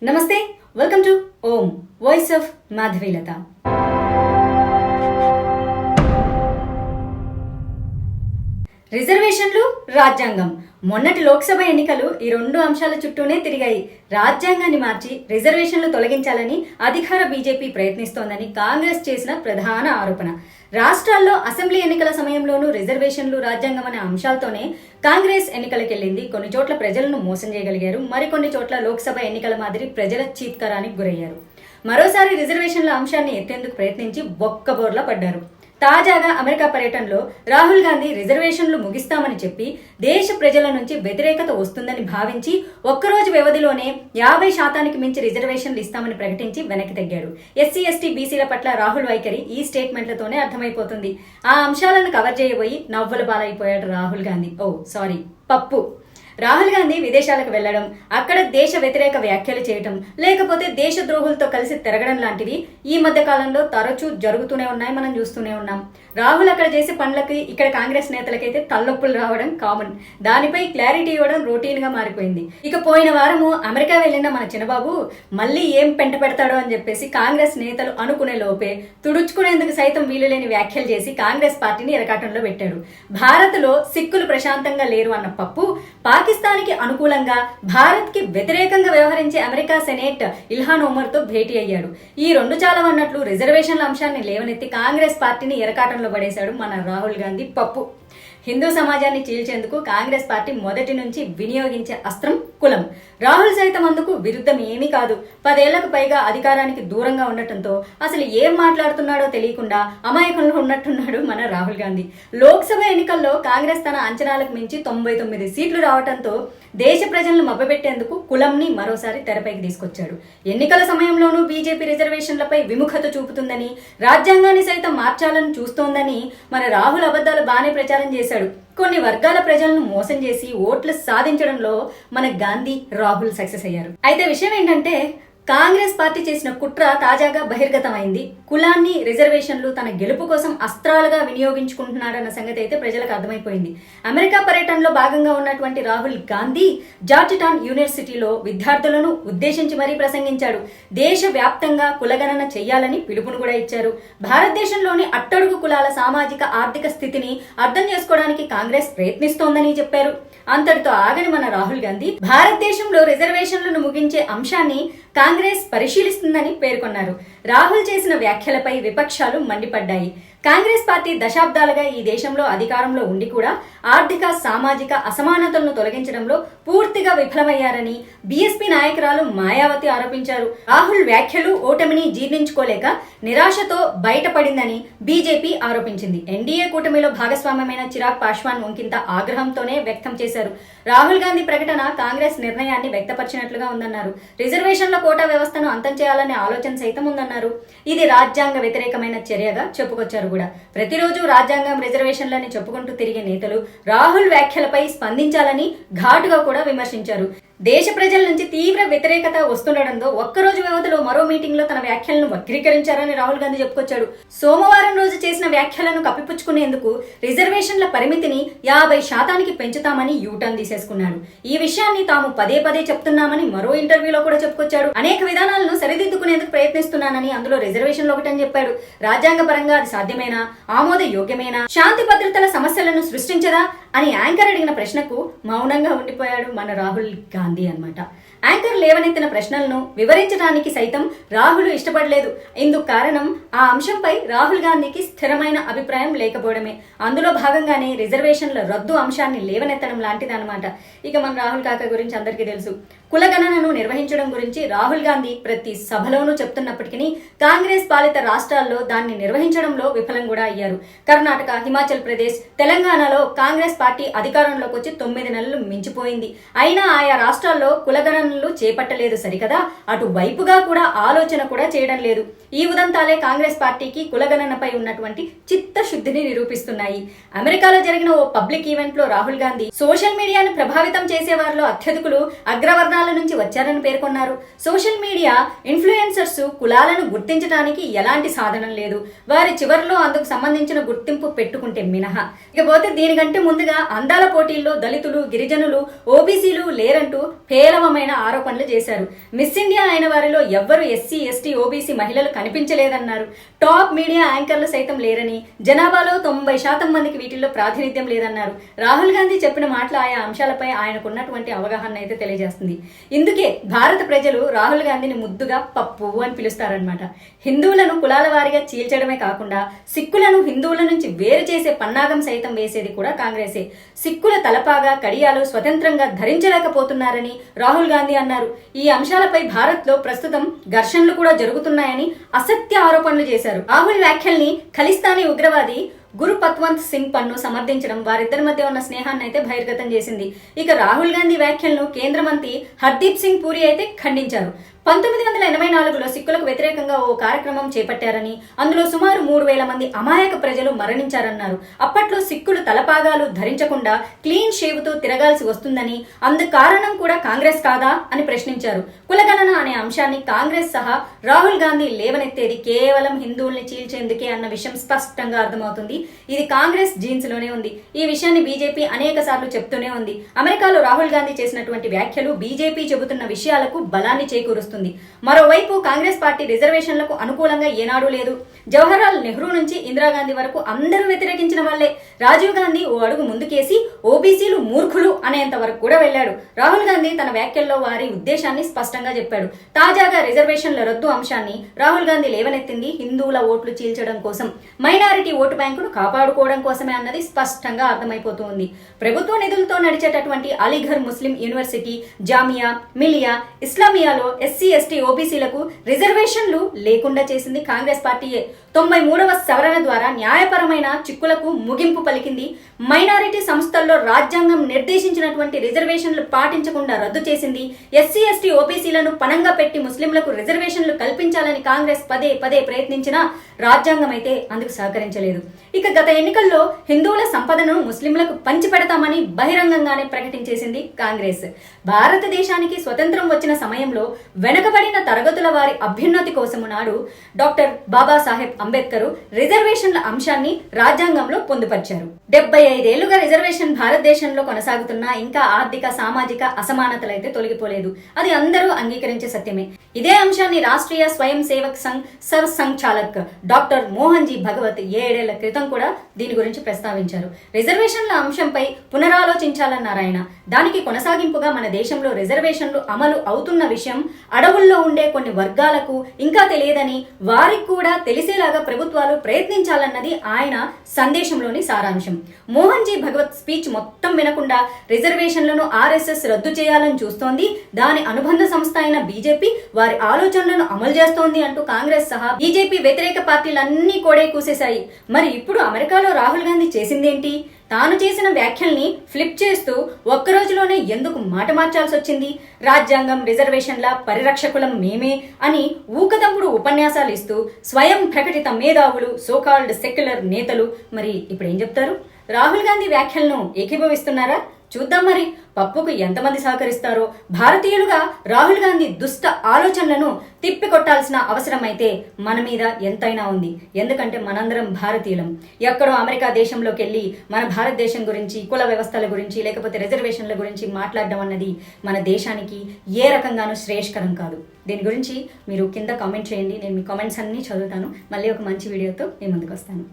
నమస్తే, welcome to Om voice of Madhavilatha. రిజర్వేషన్లు, రాజ్యాంగం. మొన్నటి లోక్సభ ఎన్నికలు ఈ రెండు అంశాల చుట్టూనే తిరిగాయి. రాజ్యాంగాన్ని మార్చి రిజర్వేషన్లు తొలగించాలని అధికార బీజేపీ ప్రయత్నిస్తోందని కాంగ్రెస్ చేసిన ప్రధాన ఆరోపణ. రాష్ట్రాల్లో అసెంబ్లీ ఎన్నికల సమయంలోనూ రిజర్వేషన్లు, రాజ్యాంగం అనే అంశాలతోనే కాంగ్రెస్ ఎన్నికలకెళ్లింది. కొన్ని చోట్ల ప్రజలను మోసం చేయగలిగారు, మరికొన్ని చోట్ల లోక్సభ ఎన్నికల మాదిరి ప్రజల చీత్కారానికి గురయ్యారు. మరోసారి రిజర్వేషన్ల అంశాన్ని ఎత్తేందుకు ప్రయత్నించి బొక్కబోర్లా పడ్డారు. తాజాగా అమెరికా పర్యటనలో రాహుల్ గాంధీ రిజర్వేషన్లు ముగిస్తామని చెప్పి దేశ ప్రజల నుంచి వ్యతిరేకత వస్తుందని భావించి ఒక్కరోజు వ్యవధిలోనే 50% మించి రిజర్వేషన్లు ఇస్తామని ప్రకటించి వెనక్కి తగ్గాడు. ఎస్సీ, ఎస్టీ, బీసీల పట్ల రాహుల్ వైఖరి ఈ స్టేట్మెంట్లతోనే అర్థమైపోతుంది. ఆ అంశాలను కవర్ చేయబోయి నవ్వుల పాలైపోయాడు రాహుల్ గాంధీ. పప్పు. రాహుల్ గాంధీ విదేశాలకు వెళ్లడం, అక్కడ దేశ వ్యతిరేక వ్యాఖ్యలు చేయటం, లేకపోతే దేశద్రోహులతో కలిసి తిరగడం లాంటివి ఈ మధ్య కాలంలో తరచూ జరుగుతూనే ఉన్నాయి, మనం చూస్తూనే ఉన్నాం. రాహుల్ అక్కడ చేసే పనులకి ఇక్కడ కాంగ్రెస్ నేతలకైతే తలనొప్పులు రావడం కామన్. దానిపై క్లారిటీ ఇవ్వడం రొటీన్ గా మారిపోయింది. ఇక పోయిన వారము అమెరికా వెళ్లిన మన చిన్నబాబు మళ్ళీ ఏం పెంట పెడతాడో అని చెప్పేసి కాంగ్రెస్ నేతలు అనుకునే లోపే తుడుచుకునేందుకు సైతం వీలు లేని వ్యాఖ్యలు చేసి కాంగ్రెస్ పార్టీని ఇరకాటంలో పెట్టాడు. భారత్ లో సిక్కులు ప్రశాంతంగా లేరు అన్న పప్పు పాకిస్తాన్ కి అనుకూలంగా భారత్ కి వ్యతిరేకంగా వ్యవహరించే అమెరికా సెనేట్ ఇల్హాన్ ఒమర్ తో భేటీ అయ్యాడు. ఈ రెండు చాలవన్నట్లు రిజర్వేషన్ల అంశాన్ని లేవనెత్తి కాంగ్రెస్ పార్టీని ఎరకాటంలో పడేశాడు మన రాహుల్ గాంధీ పప్పు. హిందూ సమాజాన్ని చీల్చేందుకు కాంగ్రెస్ పార్టీ మొదటి నుంచి వినియోగించే అస్త్రం కులం. రాహుల్ సైతం అందుకు విరుద్ధం ఏమీ కాదు. 10 ఏళ్లకు పైగా అధికారానికి దూరంగా ఉండటంతో అసలు ఏం మాట్లాడుతున్నాడో తెలియకుండా అమాయకంలో ఉన్నట్టున్నాడు మన రాహుల్ గాంధీ. లోక్సభ ఎన్నికల్లో కాంగ్రెస్ తన అంచనాలకు మించి 99 సీట్లు రావడంతో దేశ ప్రజలను మభ్యపెట్టేందుకు కులంని మరోసారి తెరపైకి తీసుకొచ్చాడు. ఎన్నికల సమయంలోనూ బీజేపీ రిజర్వేషన్లపై విముఖత చూపుతుందని, రాజ్యాంగాన్ని సైతం మార్చాలని చూస్తోందని మన రాహుల్ అబద్ధాలు బాగానే ప్రచారం చేశాడు. కొన్ని వర్గాల ప్రజలను మోసం చేసి ఓట్లు సాధించడంలో మన గాంధీ, రాహుల్ సక్సెస్ అయ్యారు. అయితే విషయం ఏంటంటే కాంగ్రెస్ పార్టీ చేసిన కుట్ర తాజాగా బహిర్గతమైంది. కులాన్ని, రిజర్వేషన్లు తన గెలుపు కోసం అస్త్రాలుగా వినియోగించుకుంటున్నాడన్న సంగతి అయితే ప్రజలకు అర్థమైపోయింది. అమెరికా పర్యటనలో భాగంగా ఉన్నటువంటి రాహుల్ గాంధీ జార్జ్ టౌన్ యూనివర్సిటీలో విద్యార్థులను ఉద్దేశించి మరీ ప్రసంగించాడు. దేశ వ్యాప్తంగా కులగణన చెయ్యాలని పిలుపును కూడా ఇచ్చారు. భారతదేశంలోని అట్టడుగు కులాల సామాజిక, ఆర్థిక స్థితిని అర్థం చేసుకోవడానికి కాంగ్రెస్ ప్రయత్నిస్తోందని చెప్పారు. అంతటితో ఆగని మన రాహుల్ గాంధీ భారతదేశంలో రిజర్వేషన్లను ముగించే అంశాన్ని కాంగ్రెస్ పరిశీలిస్తుందని పేర్కొన్నారు. రాహుల్ చేసిన వ్యాఖ్యలపై విపక్షాలు మండిపడ్డాయి. కాంగ్రెస్ పార్టీ దశాబ్దాలుగా ఈ దేశంలో అధికారంలో ఉండి కూడా ఆర్థిక, సామాజిక అసమానతలను తొలగించడంలో పూర్తిగా విఫలమయ్యారని బీఎస్పీ నాయకురాలు మాయావతి ఆరోపించారు. రాహుల్ వ్యాఖ్యలు ఓటమిని జీర్ణించుకోలేక నిరాశతో బయటపడిందని బీజేపీ ఆరోపించింది. ఎన్డీఏ కూటమిలో భాగస్వామ్యమైన చిరాగ్ పాస్వాన్ ఒంకింత ఆగ్రహంతోనే వ్యక్తం చేశారు. రాహుల్ గాంధీ ప్రకటన కాంగ్రెస్ నిర్ణయాన్ని వ్యక్తపరిచినట్లుగా ఉందన్నారు. రిజర్వేషన్ల కోటా వ్యవస్థను అంతం చేయాలనే ఆలోచన సైతం ఉందన్నారు. ఇది రాజ్యాంగ వ్యతిరేకమైన చర్యగా చెప్పుకొచ్చారు కూడా. ప్రతిరోజు రాజ్యాంగం, రిజర్వేషన్లని చెప్పుకుంటూ తిరిగే నేతలు రాహుల్ వ్యాఖ్యలపై స్పందించాలని ఘాటుగా కూడా విమర్శించారు. దేశ ప్రజల నుంచి తీవ్ర వ్యతిరేకత వస్తుండటంతో ఒక్కరోజు వ్యవధిలో మరో మీటింగ్ లో తన వ్యాఖ్యలను వక్రీకరించారని రాహుల్ గాంధీ చెప్పుకొచ్చాడు. సోమవారం రోజు చేసిన వ్యాఖ్యలను కప్పిపుచ్చుకునేందుకు రిజర్వేషన్ల పరిమితిని 50% పెంచుతామని యూటర్న్ తీసేసుకున్నాడు. ఈ విషయాన్ని తాము పదే పదే చెప్తున్నామని మరో ఇంటర్వ్యూలో కూడా చెప్పుకొచ్చాడు. అనేక విధానాలను సరిదిద్దుకునేందుకు ప్రయత్నిస్తున్నానని, అందులో రిజర్వేషన్లు ఒకటని చెప్పాడు. రాజ్యాంగ పరంగా అది సాధ్యమేనా, ఆమోద యోగ్యమేనా, శాంతి భద్రతల సమస్యలను సృష్టించదా అని యాంకర్ అడిగిన ప్రశ్నకు మౌనంగా ఉండిపోయాడు మన రాహుల్ గాంధీ అన్నమాట. యాంకర్ లేవనెత్తిన ప్రశ్నలను వివరించడానికి సైతం రాహుల్ ఇష్టపడలేదు. ఇందుకు కారణం ఆ అంశంపై రాహుల్ గాంధీకి స్థిరమైన అభిప్రాయం లేకపోవడమే. అందులో భాగంగానే రిజర్వేషన్ల రద్దు అంశాన్ని లేవనెత్తడం లాంటిదన్నమాట. ఇక మన రాహుల్ కాక గురించి అందరికీ తెలుసు. కులగణనను నిర్వహించడం గురించి రాహుల్ గాంధీ ప్రతి సభలోనూ చెప్తున్నప్పటికీ కాంగ్రెస్ పాలిత రాష్ట్రాల్లో దాన్ని నిర్వహించడంలో విఫలం కూడా అయ్యారు. కర్ణాటక, హిమాచల్ ప్రదేశ్, తెలంగాణలో కాంగ్రెస్ పార్టీ అధికారంలోకి వచ్చి 9 నెలలు మించిపోయింది. అయినా ఆయా రాష్ట్రాల్లో కులగణనలు చేపట్టలేదు సరికదా, అటువైపుగా కూడా ఆలోచన కూడా చేయడం లేదు. ఈ ఉదంతాలే కాంగ్రెస్ పార్టీకి కులగణనపై ఉన్నటువంటి చిత్తశుద్ధిని నిరూపిస్తున్నాయి. అమెరికాలో జరిగిన ఓ పబ్లిక్ ఈవెంట్ లో రాహుల్ గాంధీ సోషల్ మీడియాను ప్రభావితం చేసే వారిలో అత్యధికులు అగ్రవర్ణ వర్ణాల నుంచి వచ్చారని పేర్కొన్నారు. సోషల్ మీడియా ఇన్ఫ్లుయెన్సర్స్ కులాలను గుర్తించడానికి ఎలాంటి సాధనం లేదు, వారి చివరిలో అందుకు సంబంధించిన గుర్తింపు పెట్టుకుంటే మినహా. ఇకపోతే దీనికంటే ముందుగా అందాల పోటీల్లో దళితులు, గిరిజనులు, ఓబీసీలు లేరంటూ పేలవమైన ఆరోపణలు చేశారు. మిస్ ఇండియా అయిన వారిలో ఎవ్వరు ఎస్సీ, ఎస్టీ, ఓబీసీ మహిళలు కనిపించలేదన్నారు. టాప్ మీడియా యాంకర్లు సైతం లేరని, జనాభాలో 90% మందికి వీటిల్లో ప్రాతినిధ్యం లేదన్నారు. రాహుల్ గాంధీ చెప్పిన మాటలు ఆయా అంశాలపై ఆయనకున్నటువంటి అవగాహన అయితే తెలియజేస్తుంది. ఇందుకే భారత ప్రజలు రాహుల్ గాంధీని ముద్దుగా పప్పు అని పిలుస్తారనమాట. హిందువులను కులాల వారీగా చీల్చడమే కాకుండా సిక్కులను హిందువుల నుంచి వేరు చేసే పన్నాగం సైతం వేసేది కూడా కాంగ్రెసే. సిక్కుల తలపాగా, కడియాలు స్వతంత్రంగా ధరించలేకపోతున్నారని రాహుల్ గాంధీ అన్నారు. ఈ అంశాలపై భారత్ లో ప్రస్తుతం ఘర్షణలు కూడా జరుగుతున్నాయని అసత్య ఆరోపణలు చేశారు. రాహుల్ వ్యాఖ్యల్ని ఖలిస్తానీ ఉగ్రవాది గురు పత్వంత్ సింగ్ పన్ను సమర్థించడం వారిద్దరి మధ్య ఉన్న స్నేహాన్ని అయితే బహిర్గతం చేసింది. ఇక రాహుల్ గాంధీ వ్యాఖ్యలను కేంద్ర మంత్రి హర్దీప్ సింగ్ పూరి అయితే ఖండించారు. 1984లో సిక్కులకు వ్యతిరేకంగా ఓ కార్యక్రమం చేపట్టారని, అందులో సుమారు 3000 మంది అమాయక ప్రజలు మరణించారన్నారు. అప్పట్లో సిక్కులు తలపాగాలు ధరించకుండా క్లీన్ షేవ్తో తిరగాల్సి వస్తుందని, అందుకు కారణం కూడా కాంగ్రెస్ కాదా అని ప్రశ్నించారు. కులగణన అనే అంశాన్ని కాంగ్రెస్ సహా రాహుల్ గాంధీ లేవనెత్తేది కేవలం హిందువుల్ని చీల్చేందుకే అన్న విషయం స్పష్టంగా అర్థమవుతుంది. ఇది కాంగ్రెస్ జీన్స్ లోనే ఉంది. ఈ విషయాన్ని బీజేపీ అనేక సార్లు చెప్తూనే ఉంది. అమెరికాలో రాహుల్ గాంధీ చేసినటువంటి వ్యాఖ్యలు బీజేపీ చెబుతున్న విషయాలకు బలాన్ని చేకూరుస్తుంది. మరోవైపు కాంగ్రెస్ పార్టీ రిజర్వేషన్లకు అనుకూలంగా ఏనాడూ లేదు. జవహర్లాల్ నెహ్రూ నుంచి ఇందిరాగాంధీ వరకు అందరూ వ్యతిరేకించిన వాళ్లే. రాజీవ్ గాంధీ ఓ అడుగు ముందుకేసి ఓబీసీలు మూర్ఖులు అనేంత వరకు కూడా వెళ్లాడు. రాహుల్ గాంధీ తన వ్యాఖ్యల్లో వారి ఉద్దేశాన్ని స్పష్టంగా చెప్పాడు. తాజాగా రిజర్వేషన్ల రద్దు అంశాన్ని రాహుల్ గాంధీ లేవనెత్తింది హిందువుల ఓట్లు చీల్చడం కోసం, మైనారిటీ ఓటు బ్యాంకును కాపాడుకోవడం కోసమే అన్నది స్పష్టంగా అర్థమైపోతుంది. ప్రభుత్వ నిధులతో నడిచేటటువంటి అలీఘర్ ముస్లిం యూనివర్సిటీ, జామియా మిలియా ఇస్లామియాలో ఎస్సీ, ఎస్టీ, ఓబీసీలకు రిజర్వేషన్లు లేకుండా చేసింది కాంగ్రెస్ పార్టీయే. 93వ సవరణ ద్వారా న్యాయపరమైన చిక్కులకు ముగింపు పలికింది. మైనారిటీ సంస్థల్లో రాజ్యాంగం నిర్దేశించినటువంటి రిజర్వేషన్లు పాటించకుండా రద్దు చేసింది. ఎస్సీ, ఎస్టీ, ఓబీసీలను పణంగా పెట్టి ముస్లింలకు రిజర్వేషన్లు కల్పించాలని కాంగ్రెస్ పదే పదే ప్రయత్నించినా రాజ్యాంగం అయితే అందుకు సహకరించలేదు. ఇక గత ఎన్నికల్లో హిందువుల సంపదను ముస్లింలకు పంచిపెడతామని బహిరంగంగానే ప్రకటించేసింది కాంగ్రెస్. భారతదేశానికి స్వతంత్రం వచ్చిన సమయంలో వెనుకబడిన తరగతుల వారి అభ్యున్నతి కోసము నాడు డాక్టర్ బాబాసాహెబ్ అంబేద్కర్ రిజర్వేషన్ల అంశాన్ని రాజ్యాంగంలో పొందుపరిచారు. 75 ఏళ్లుగా రిజర్వేషన్ భారతదేశంలో కొనసాగుతున్నా ఇంకా ఆర్థిక, సామాజిక అసమానతలు అయితే తొలగిపోలేదు. అది అందరూ అంగీకరించే సత్యమే. ఇదే అంశాన్ని రాష్ట్రీయ స్వయం సేవక్ సంఘ్ సర్ సంఘాలక్ డాక్టర్ మోహన్ జీ భగవత్ 7 ఏళ్ల క్రితం కూడా దీని గురించి ప్రస్తావించారు. రిజర్వేషన్ల అంశంపై పునరాలోచించాలన్నారు ఆయన. దానికి కొనసాగింపుగా మన దేశంలో రిజర్వేషన్లు అమలు అవుతున్న విషయం అడవుల్లో ఉండే కొన్ని వర్గాలకు ఇంకా తెలియదని, వారికి కూడా తెలిసేలాగా ప్రభుత్వాలు ప్రయత్నించాలన్నది ఆయన సందేశంలోని సారాంశం. మోహన్ జీ భగవత్ స్పీచ్ మొత్తం వినకుండా రిజర్వేషన్లను ఆర్ఎస్ఎస్ రద్దు చేయాలని చూస్తోంది, దాని అనుబంధ సంస్థ అయిన బీజేపీ వారి ఆలోచనలను అమలు చేస్తోంది అంటూ కాంగ్రెస్ సహా బీజేపీ వ్యతిరేక పార్టీలన్నీ కోడే కూసేశాయి. మరి ఇప్పుడు అమెరికాలో రాహుల్ గాంధీ చేసిందేంటి? తాను చేసిన వ్యాఖ్యల్ని ఫ్లిప్ చేస్తూ ఒక్కరోజులోనే ఎందుకు మాట మార్చాల్సి వచ్చింది? రాజ్యాంగం, రిజర్వేషన్ల పరిరక్షకులం మేమే అని ఊకదంపుడు ఉపన్యాసాలు ఇస్తూ స్వయం ప్రకటిత మేధావులు, సోకాల్డ్ సెక్యులర్ నేతలు మరి ఇప్పుడు ఏం చెప్తారు? రాహుల్ గాంధీ వ్యాఖ్యలను ఏకీభవిస్తున్నారా? చూద్దాం మరి పప్పుకు ఎంతమంది సహకరిస్తారో. భారతీయులుగా రాహుల్ గాంధీ దుష్ట ఆలోచనలను తిప్పికొట్టాల్సిన అవసరం అయితే మన మీద ఎంతైనా ఉంది. ఎందుకంటే మనందరం భారతీయులం. ఎక్కడో అమెరికా దేశంలోకి వెళ్ళి మన భారతదేశం గురించి, కుల వ్యవస్థల గురించి, లేకపోతే రిజర్వేషన్ల గురించి మాట్లాడడం అన్నది మన దేశానికి ఏ రకంగానూ శ్రేయస్కరం కాదు. దీని గురించి మీరు కింద కామెంట్ చేయండి. నేను మీ కామెంట్స్ అన్నీ చదువుతాను. మళ్ళీ ఒక మంచి వీడియోతో మీ ముందుకు వస్తాను.